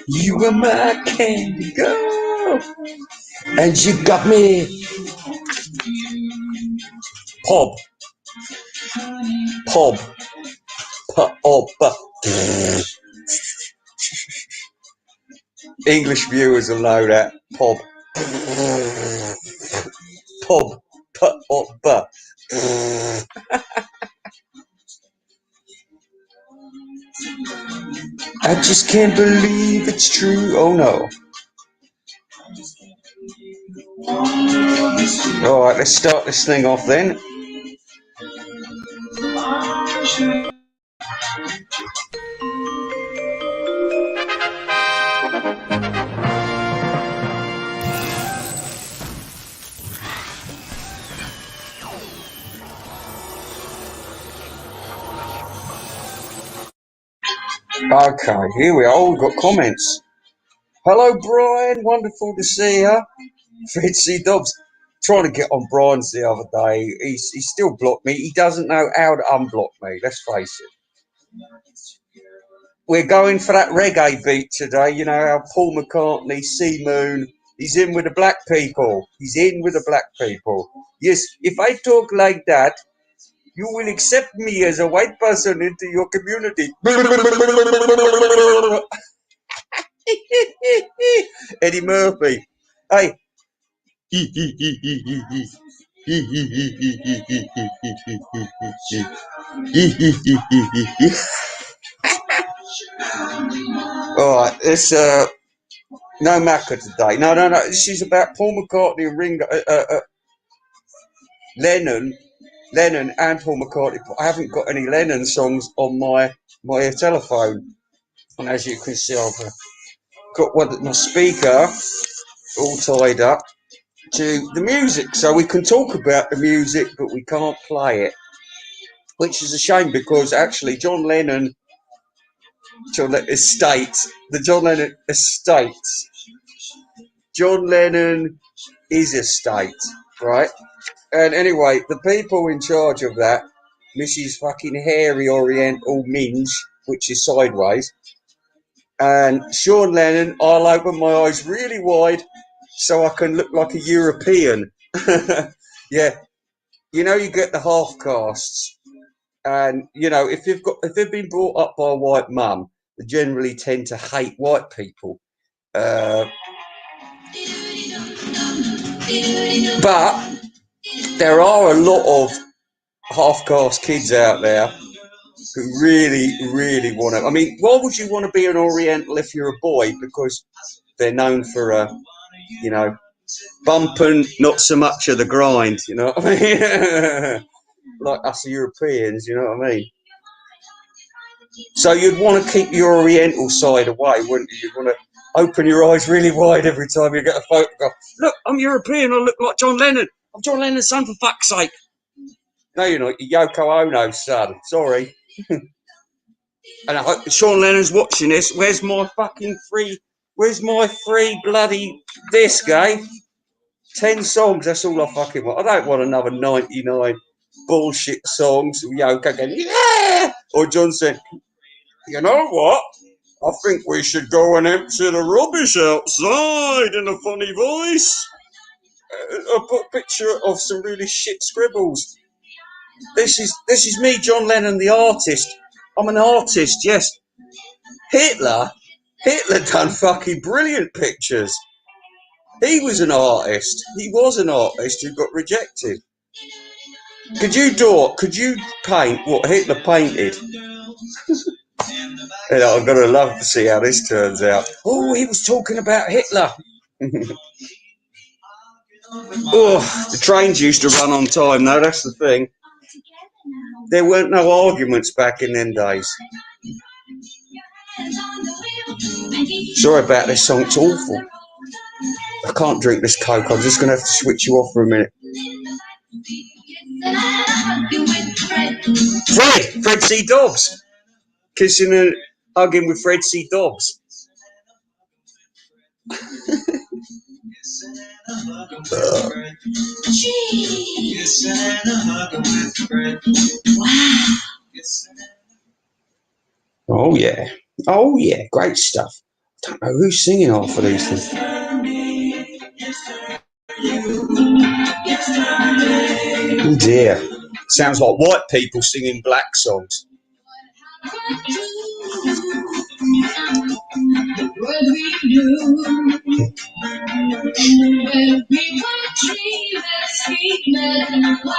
You were my candy girl, and you got me. Pop, pop, pop, pop. English viewers will know that. Pop, pop, pop, pop. I just can't believe it's true. Oh no. Alright, let's start this thing off then. Okay, here we are. Oh, we've got comments. Hello, Brian. Wonderful to see you. Fred C. Dobbs. Trying to get on Brian's the other day. He's still blocked me. He doesn't know how to unblock me. Let's face it. We're going for that reggae beat today. You know how Paul McCartney, Sea Moon, he's in with the black people. He's in with the black people. Yes, if I talk like that, you will accept me as a white person into your community. Eddie Murphy. Hey. Alright, it's no Macca today. No. This is about Paul McCartney and Ringo, Lennon and Paul McCartney. I haven't got any Lennon songs on my telephone, and as you can see, I've got my speaker all tied up to the music, so we can talk about the music, but we can't play it, which is a shame because actually John Lennon estate, John Lennon is a state, right? And anyway, the people in charge of that, Mrs. fucking Hairy Oriental Minge, which is sideways, and Sean Lennon, I'll open my eyes really wide so I can look like a European. Yeah, you know, you get the half castes, and you know, if they've been brought up by a white mum, they generally tend to hate white people. But there are a lot of half-caste kids out there who really, really want to. I mean, why would you want to be an Oriental if you're a boy? Because they're known for, you know, bumping, not so much of the grind, you know what I mean? Like us Europeans, you know what I mean? So you'd want to keep your Oriental side away, wouldn't you? You'd want to open your eyes really wide every time you get a photograph. Look, I'm European, I look like John Lennon. I'm John Lennon's son, for fuck's sake. No, you're not. You're Yoko Ono's son. Sorry. And I hope Sean Lennon's watching this. Where's my free bloody disc, eh? 10 songs, that's all I fucking want. I don't want another 99 bullshit songs. Yoko going, yeah! Or John saying, you know what? I think we should go and empty the rubbish outside in a funny voice. I put a picture of some really shit scribbles. This is me, John Lennon, the artist. I'm an artist, yes. Hitler done fucking brilliant pictures. He was an artist. He was an artist who got rejected. Could you paint what Hitler painted? You know, I'm gonna love to see how this turns out. Oh, he was talking about Hitler. Oh, the trains used to run on time though, that's the thing. There weren't no arguments back in them days. Sorry about this song, it's awful. I can't drink this Coke, I'm just going to have to switch you off for a minute. Fred C. Dobbs. Kissing and hugging with Fred C. Dobbs. Oh yeah, great stuff. Don't know who's singing half of these things. Oh dear. Sounds like white people singing black songs.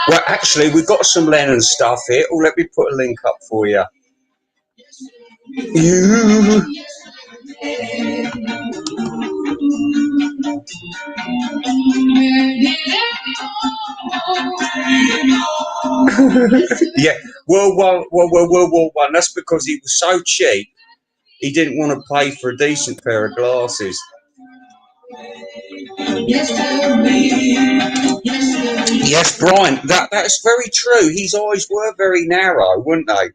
Well, actually, we've got some Lennon stuff here. Oh, let me put a link up for you. Yeah, World War One. That's because he was so cheap. He didn't want to pay for a decent pair of glasses. Yes, Brian, that's very true. His eyes were very narrow, weren't they?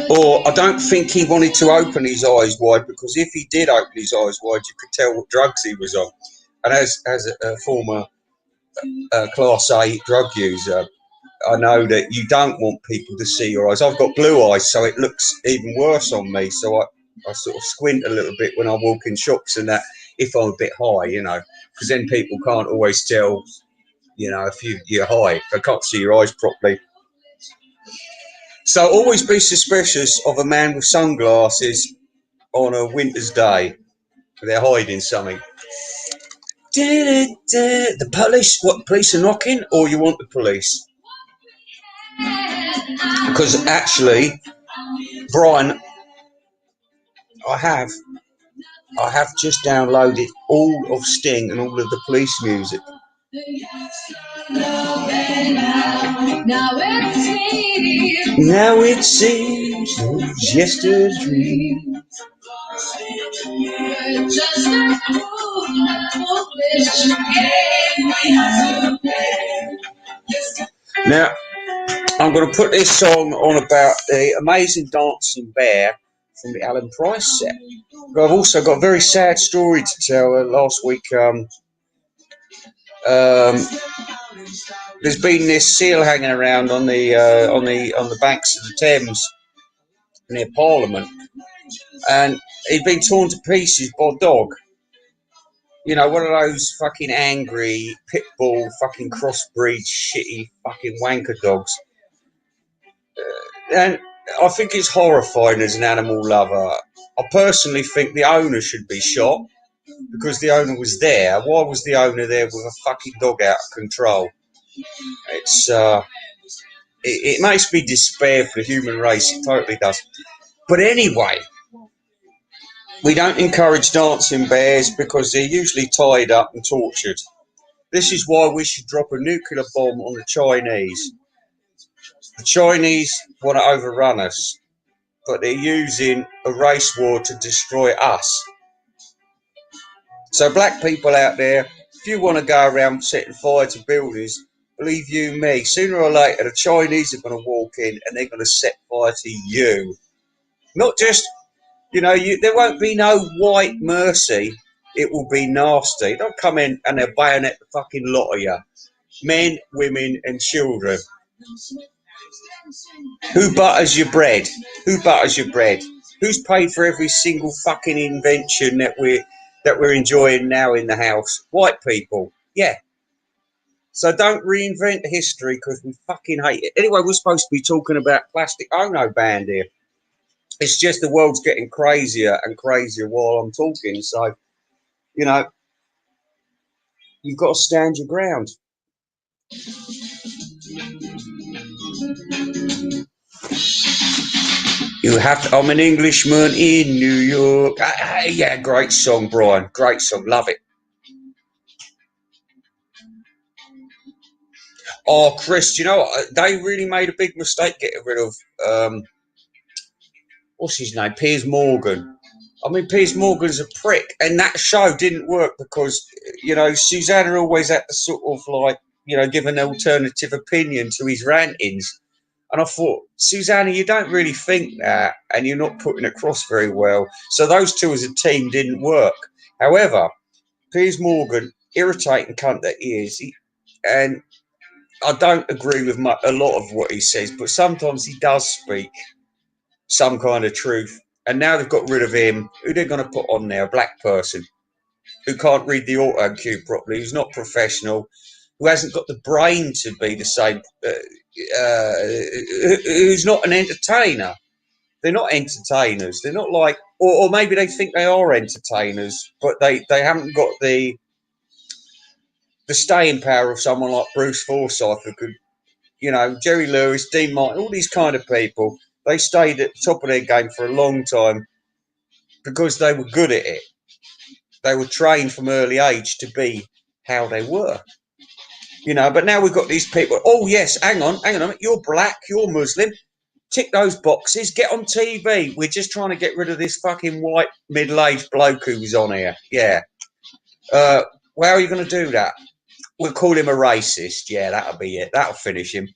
Or I don't think he wanted to open his eyes wide, because if he did open his eyes wide, you could tell what drugs he was on. And as a former Class A drug user, I know that you don't want people to see your eyes. I've got blue eyes, so it looks even worse on me. So I sort of squint a little bit when I walk in shops and that, if I'm a bit high, because then people can't always tell, if you're high. They can't see your eyes properly. So always be suspicious of a man with sunglasses on a winter's day. They're hiding something. The police, what, police are knocking, or you want the police? Because actually, Brian, I have just downloaded all of Sting and all of the police music. Now it seems just a dream. Now, I'm going to put this song on about the amazing dancing bear from the Alan Price set. But I've also got a very sad story to tell. Last week, there's been this seal hanging around on the banks of the Thames near Parliament, and he'd been torn to pieces by a dog. One of those fucking angry pit bull, fucking crossbreed, shitty fucking wanker dogs. And I think it's horrifying as an animal lover. I personally think the owner should be shot, because the owner was there. Why was the owner there with a fucking dog out of control? It makes me despair for the human race. It totally does. But anyway, we don't encourage dancing bears because they're usually tied up and tortured. This is why we should drop a nuclear bomb on the Chinese. The Chinese want to overrun us, but they're using a race war to destroy us. So black people out there, if you want to go around setting fire to buildings, believe you me, sooner or later the Chinese are going to walk in and they're going to set fire to you. Not just, there won't be no white mercy. It will be nasty. They'll come in and they'll bayonet the fucking lot of you. Men, women and children. Who butters your bread? Who butters your bread? Who's paid for every single fucking invention that we're enjoying now in the house? White people. Yeah. So don't reinvent history, because we fucking hate it. Anyway, we're supposed to be talking about Plastic Ono Band here. It's just the world's getting crazier and crazier while I'm talking. So, you've got to stand your ground. You have to. I'm an Englishman in New York. Yeah, great song, Brian. Great song. Love it. Oh, Chris, they really made a big mistake getting rid of, what's his name? Piers Morgan. I mean, Piers Morgan's a prick, and that show didn't work because, Susanna always had to sort of give an alternative opinion to his rantings. And I thought, Susanna, you don't really think that, and you're not putting it across very well. So those two as a team didn't work. However, Piers Morgan, irritating cunt that he is, and I don't agree with a lot of what he says, but sometimes he does speak some kind of truth. And now they've got rid of him. Who they're going to put on there? A black person who can't read the auto cue properly, who's not professional, who hasn't got the brain to be the same, who's not an entertainer. They're not entertainers. They're not like, or maybe they think they are entertainers, but they haven't got the staying power of someone like Bruce Forsyth, who could, you know, Jerry Lewis, Dean Martin, all these kind of people. They stayed at the top of their game for a long time because they were good at it. They were trained from early age to be how they were, you know. But now we've got these people. Oh yes, hang on, you're black, you're Muslim. Tick those boxes. Get on TV. We're just trying to get rid of this fucking white middle-aged bloke who was on here. Yeah. How are you going to do that? We'll call him a racist. Yeah, that'll be it. That'll finish him.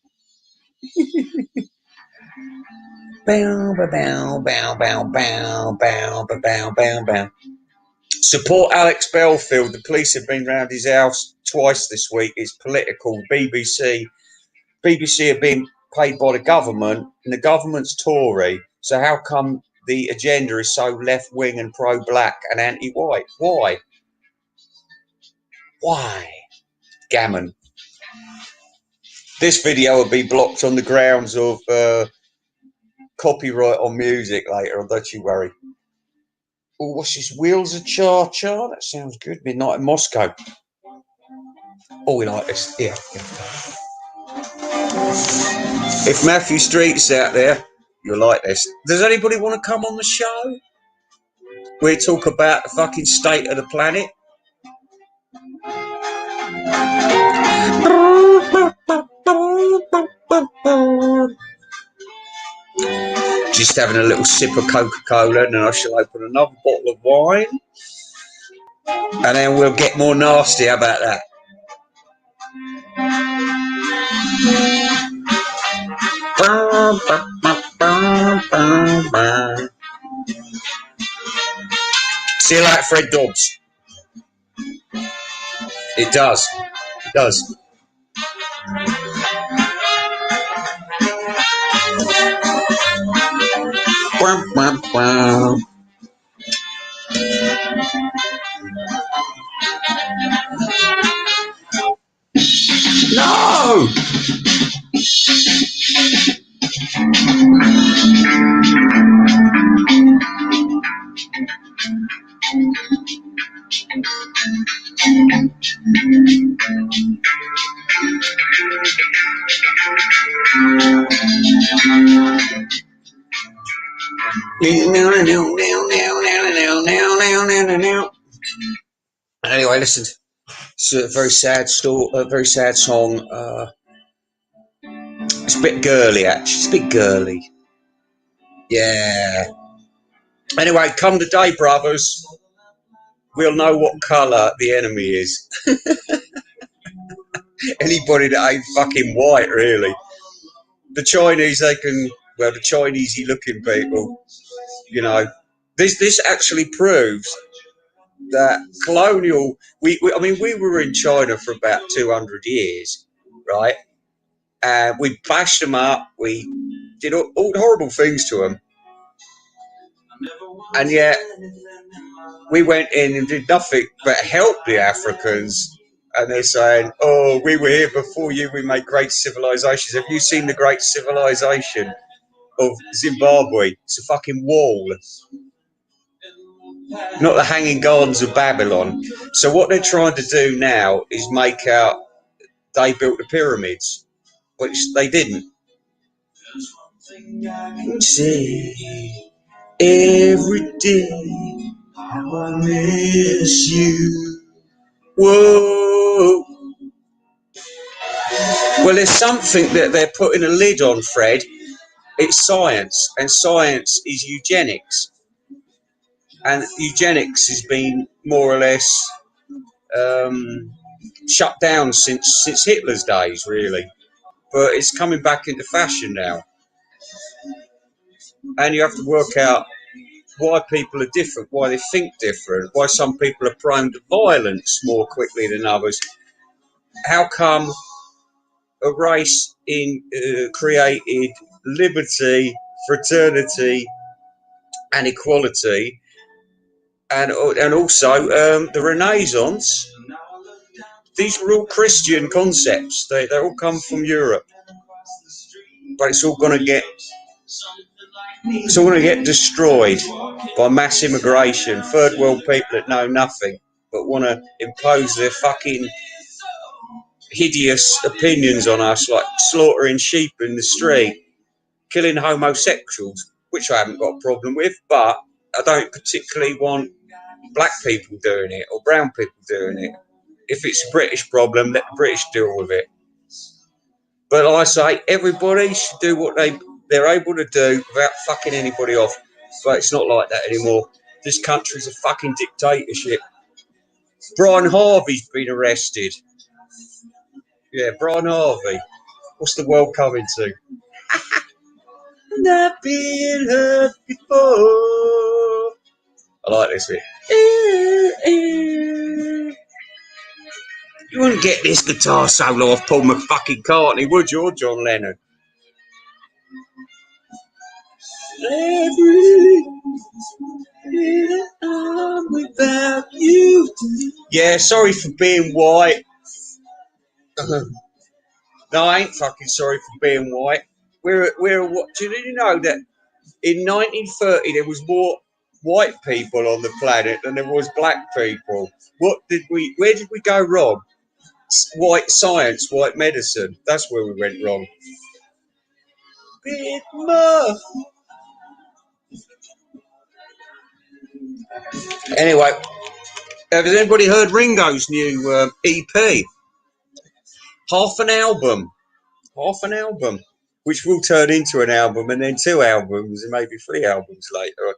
Bow, bow, bow, bow, bow, bow, bow, bow, bow. Support Alex Belfield. The police have been round his house twice this week. It's political. BBC are being paid by the government, and the government's Tory. So how come the agenda is so left-wing and pro-black and anti-white? Why? Why? Gammon. This video will be blocked on the grounds of copyright on music later on, don't you worry. Oh, what's this? Wheels of Cha-Cha? That sounds good. Midnight in Moscow. Oh, we like this. Yeah. If Matthew Street's out there, you'll like this. Does anybody want to come on the show? We talk about the fucking state of the planet. Just having a little sip of Coca-Cola, and then I shall open another bottle of wine, and then we'll get more nasty. How about that? See you later, Fred Dobbs. It does. It does. No! Anyway, listen. It's a very sad story, a very sad song. It's a bit girly, actually. It's a bit girly. Yeah. Anyway, come the day, brothers, we'll know what colour the enemy is. Anybody that ain't fucking white, really. The Chinese, they can, well, the Chinese-y looking people, you know. This actually proves that colonial, I mean, we were in China for about 200 years, right? And we bashed them up, we did all the horrible things to them. And yet, we went in and did nothing but help the Africans. And they're saying, oh, we were here before you, we made great civilizations. Have you seen the great civilization of Zimbabwe? It's a fucking wall. Not the Hanging Gardens of Babylon. So what they're trying to do now is make out they built the pyramids, which they didn't. Say every day how I miss you. Whoa. Well, there's something that they're putting a lid on, Fred. It's science, and science is eugenics. And eugenics has been more or less shut down since Hitler's days, really. But it's coming back into fashion now. And you have to work out why people are different, why they think different, why some people are prone to violence more quickly than others. How come a race created liberty, fraternity, and equality, and also the Renaissance. These were all Christian concepts. They all come from Europe, but it's all going to get destroyed by mass immigration. Third world people that know nothing but want to impose their fucking hideous opinions on us, like slaughtering sheep in the street, killing homosexuals, which I haven't got a problem with, but I don't particularly want black people doing it or brown people doing it. If it's a British problem, let the British deal with it. But like I say, everybody should do what they're able to do without fucking anybody off. But it's not like that anymore. This country's a fucking dictatorship. Brian Harvey's been arrested. Yeah, Brian Harvey. What's the world coming to? Not been heard before. I like this bit. You wouldn't get this guitar solo off Paul McCartney, would you, or John Lennon? Without you. Yeah, sorry for being white. No, I ain't fucking sorry for being white. We're what? Do you know that in 1930 there was more white people on the planet than there was black people? Where did we go wrong? White science, white medicine. That's where we went wrong. Bit more. Anyway, has anybody heard Ringo's new EP? Half an album, which will turn into an album and then 2 albums and maybe 3 albums later.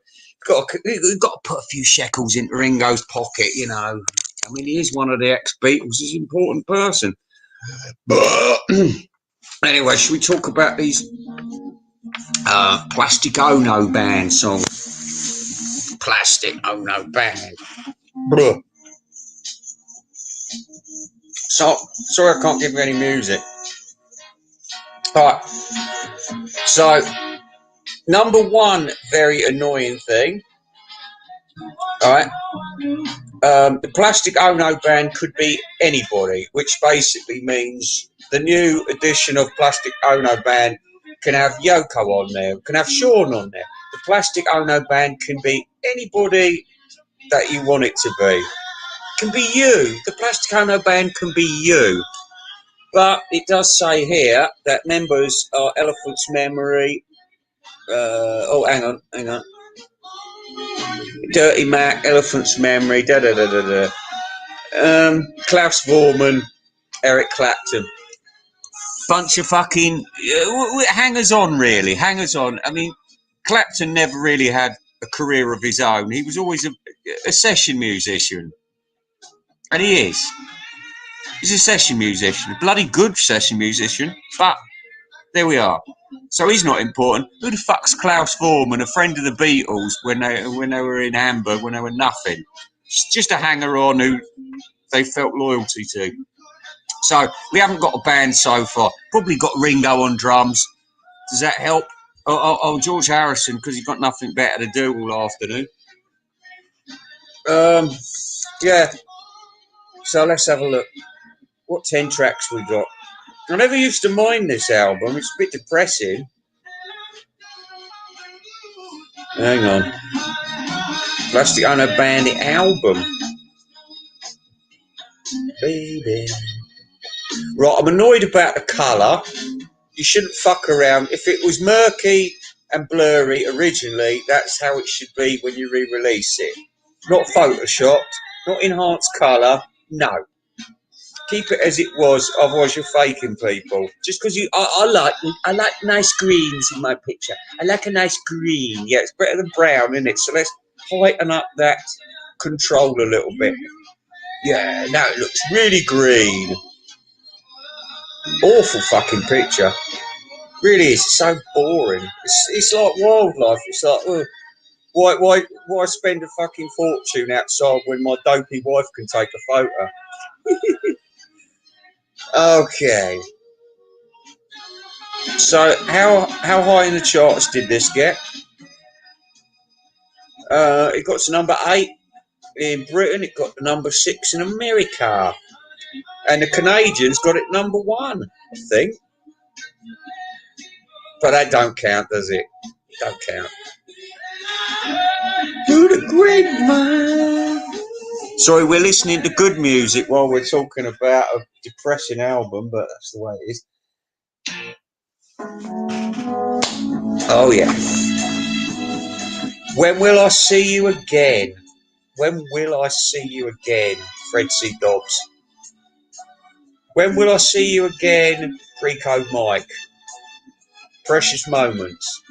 We've got to put a few shekels into Ringo's pocket, you know. I mean, he is one of the ex-Beatles. He's an important person. But anyway, should we talk about these Plastic Ono Band songs? Plastic Ono Band. Bruh. So, sorry I can't give you any music. Alright. So, number one very annoying thing. Alright. The Plastic Ono Band could be anybody, which basically means the new edition of Plastic Ono Band can have Yoko on there, can have Sean on there. The Plastic Ono Band can be anybody that you want it to be. It can be you. The Plastic Ono Band can be you. But it does say here that members are Elephant's Memory. Hang on. Dirty Mac, Elephant's Memory, Klaus Vormann, Eric Clapton. Bunch of fucking hangers-on, really. Hangers-on. I mean, Clapton never really had a career of his own. He was always a session musician. And he is. He's a session musician. A bloody good session musician. But there we are. So he's not important. Who the fuck's Klaus Vormann, a friend of the Beatles when they were in Hamburg, when they were nothing? Just a hanger-on who they felt loyalty to. So we haven't got a band so far. Probably got Ringo on drums. Does that help? Oh, George Harrison, because he's got nothing better to do all afternoon. Yeah. So let's have a look. What 10 tracks we got? I never used to mind this album. It's a bit depressing. Hang on. Plastic Ono Band album. Baby. Right, I'm annoyed about the colour. You shouldn't fuck around. If it was murky and blurry originally, that's how it should be when you re-release it. Not photoshopped, not enhanced colour. No. Keep it as it was, otherwise you're faking people. Just because I like nice greens in my picture. I like a nice green. Yeah, it's better than brown, isn't it? So let's heighten up that control a little bit. Yeah, now it looks really green. Awful fucking picture. Really is. It's so boring. It's like wildlife. It's like, why spend a fucking fortune outside when my dopey wife can take a photo? Okay. So how high in the charts did this get? It got to number 8 in Britain. It got to number 6 in America. And the Canadians got it number 1, I think. But that don't count, does it? It don't count. You're the great man. Sorry, we're listening to good music while we're talking about a depressing album, but that's the way it is. Oh, yeah. When will I see you again? When will I see you again, Fred C. Dobbs? When will I see you again, Pre-Code Mike? Precious moments.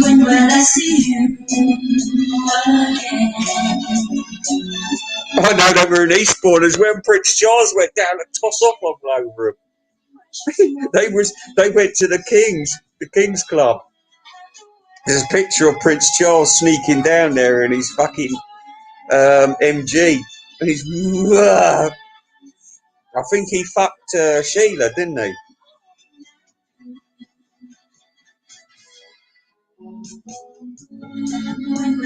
When will I see you again? I know they were in Eastbourne when Prince Charles went down and toss off all over him. They went to the King's Club. There's a picture of Prince Charles sneaking down there in his fucking MG. And he's, I think he fucked Sheila, didn't he?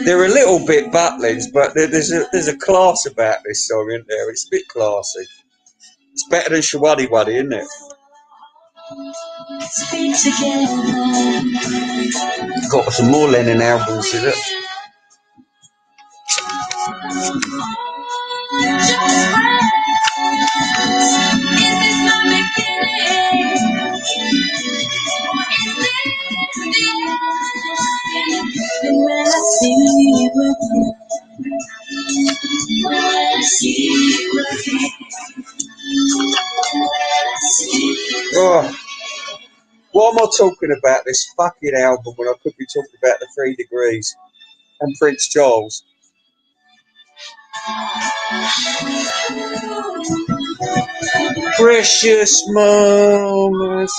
They're a little bit Butlins, but there's a class about this song, isn't there? It's a bit classy. It's better than Shawaddy Waddy, isn't it? Got some more Lennon albums, is it? Oh, what am I talking about this fucking album when I could be talking about the 3 Degrees and Prince Charles? Precious moments.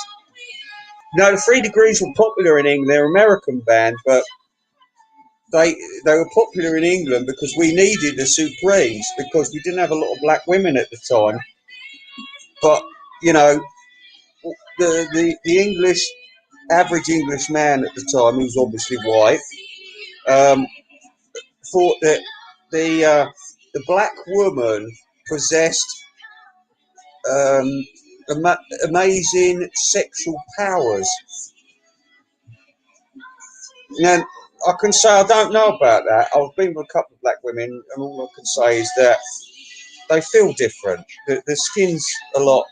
No, the 3 Degrees were popular in England. They're an American band, but they were popular in England because we needed the Supremes because we didn't have a lot of black women at the time. But you know, the English average English man at the time, who was obviously white, thought that the black woman possessed amazing sexual powers. Now, I can say I don't know about that. I've been with a couple of black women, and all I can say is that they feel different. The skin's a lot,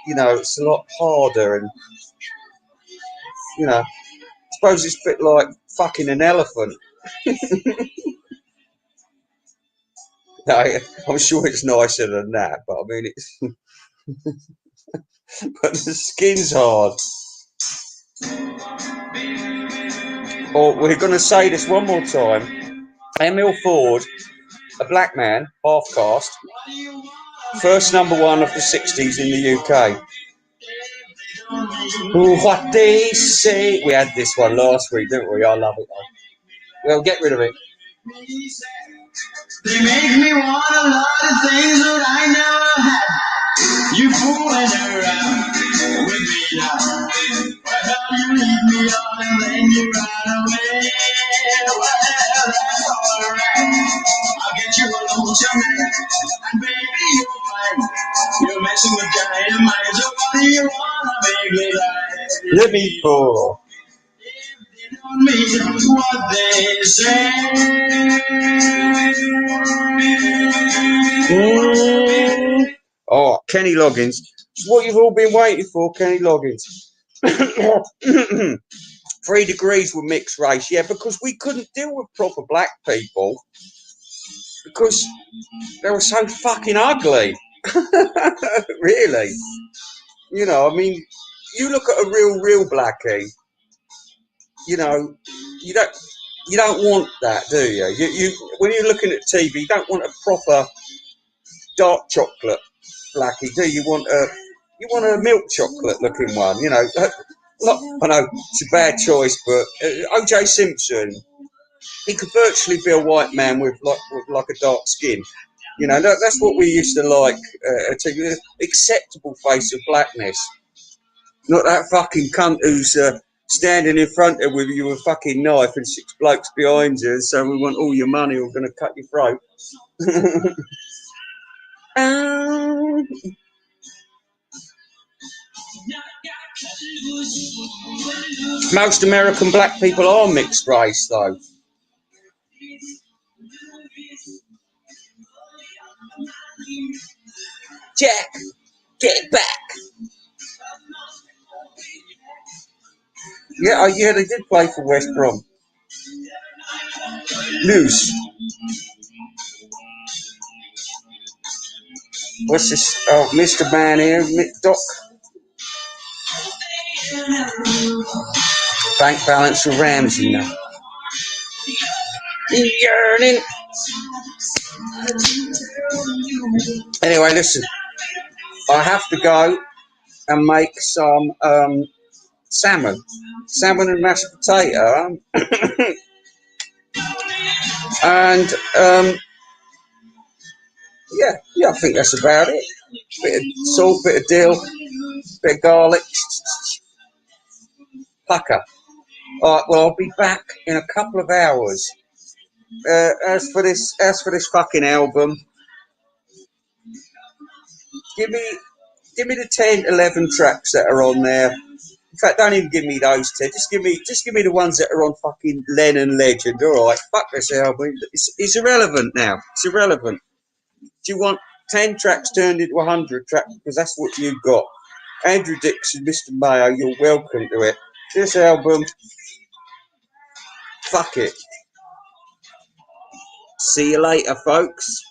it's a lot harder, and I suppose it's a bit like fucking an elephant. No, I'm sure it's nicer than that, but I mean it's. But the skin's hard. Oh, we're going to say this one more time. Emil Ford, a black man, half caste, first number 1 of the 60s in the UK. What they say. We had this one last week, didn't we? I love it though. Well, get rid of it. They make me want a lot of things that I never had. You fooling around with me now. Well, you lead me on and then you run away. Well, that's alright. I'll get you along tonight. And baby, you're fine. You're messing with dynamite. So what do you wanna make me like? Let me go. What they say. Oh, Kenny Loggins. It's what you've all been waiting for, Kenny Loggins. 3 Degrees were mixed race, yeah, because we couldn't deal with proper black people because they were so fucking ugly. Really. I mean, you look at a real blackie, you don't want that, do you? You when you're looking at TV, you don't want a proper dark chocolate blackie, do you? You want a milk chocolate looking one, Not, I know it's a bad choice, but O.J. Simpson, he could virtually be a white man with like a dark skin. You know, that's what we used to like. Acceptable face of blackness, not that fucking cunt who's standing in front of you with a fucking knife and six blokes behind you. So we want all your money. We're going to cut your throat. um, Most American black people are mixed race, though. Jack, get back. Yeah, yeah, they did play for West Brom. News. What's this? Oh, Mr. Man here, Doc. Bank balance for Ramsey now. Yearning. Anyway, listen. I have to go and make some salmon and mashed potato, and yeah, I think that's about it. Bit of salt, bit of dill, bit of garlic, pucker. All right, well, I'll be back in a couple of hours. As for this fucking album, give me the 10, 11 tracks that are on there. In fact, don't even give me those 10. Just give me the ones that are on fucking Lennon Legend. All right, fuck this album. It's irrelevant now. It's irrelevant. Do you want 10 tracks turned into 100 tracks? Because that's what you've got. Andrew Dixon, Mr. Mayo, you're welcome to it. This album, fuck it. See you later, folks.